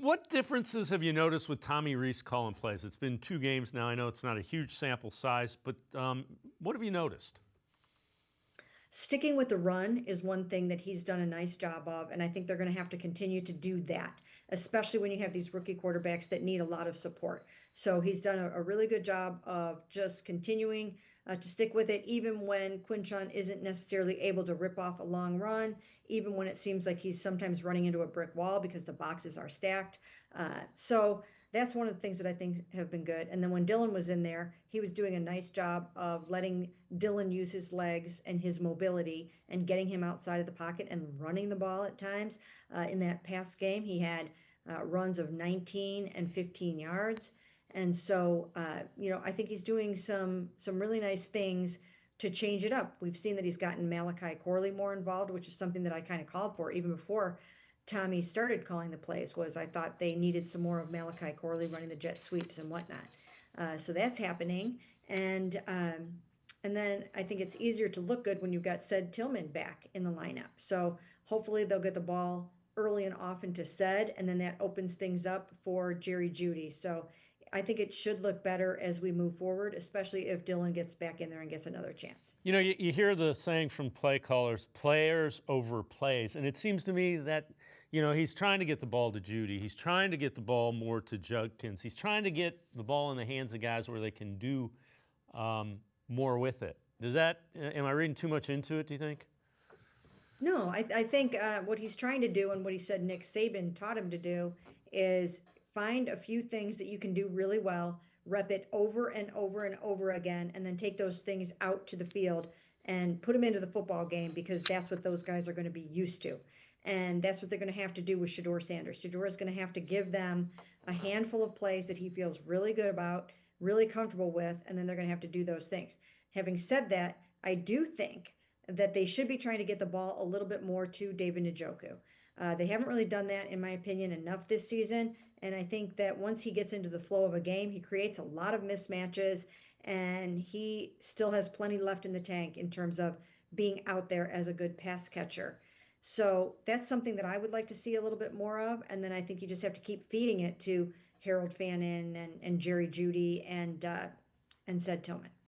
What differences have you noticed with Tommy Rees calling plays? It's been 2 games now. I know it's not a huge sample size, but what have you noticed? Sticking with the run is one thing that he's done a nice job of, and I think they're going to have to continue to do that, especially when you have these rookie quarterbacks that need a lot of support. So he's done a really good job of just continuing to stick with it, even when Quinchon isn't necessarily able to rip off a long run, even when it seems like he's sometimes running into a brick wall because the boxes are stacked. So that's one of the things that I think have been good. And then when Dylan was in there, he was doing a nice job of letting Dylan use his legs and his mobility and getting him outside of the pocket and running the ball at times. In that past game, he had runs of 19 and 15 yards. And so, I think he's doing some really nice things to change it up. We've seen that he's gotten Malachi Corley more involved, which is something that I kind of called for even before Tommy started calling the plays. Was I thought they needed some more of Malachi Corley running the jet sweeps and whatnot. So that's happening, and then I think it's easier to look good when you've got Said Tillman back in the lineup. So hopefully they'll get the ball early and often to Said, and then that opens things up for Jerry Judy. So I think it should look better as we move forward, especially if Dylan gets back in there and gets another chance. You hear the saying from play callers, players over plays. And it seems to me that, he's trying to get the ball to Judy. He's trying to get the ball more to Judkins. He's trying to get the ball in the hands of guys where they can do more with it. Am I reading too much into it, do you think? No, I think what he's trying to do and what he said Nick Saban taught him to do is find a few things that you can do really well, rep it over and over and over again, and then take those things out to the field and put them into the football game because that's what those guys are going to be used to. And that's what they're going to have to do with Shador Sanders. Shador is going to have to give them a handful of plays that he feels really good about, really comfortable with, and then they're going to have to do those things. Having said that, I do think that they should be trying to get the ball a little bit more to David Njoku. They haven't really done that, in my opinion, enough this season. And I think that once he gets into the flow of a game, he creates a lot of mismatches, and he still has plenty left in the tank in terms of being out there as a good pass catcher. So that's something that I would like to see a little bit more of. And then I think you just have to keep feeding it to Harold Fannin and Jerry Judy and Zed Tillman.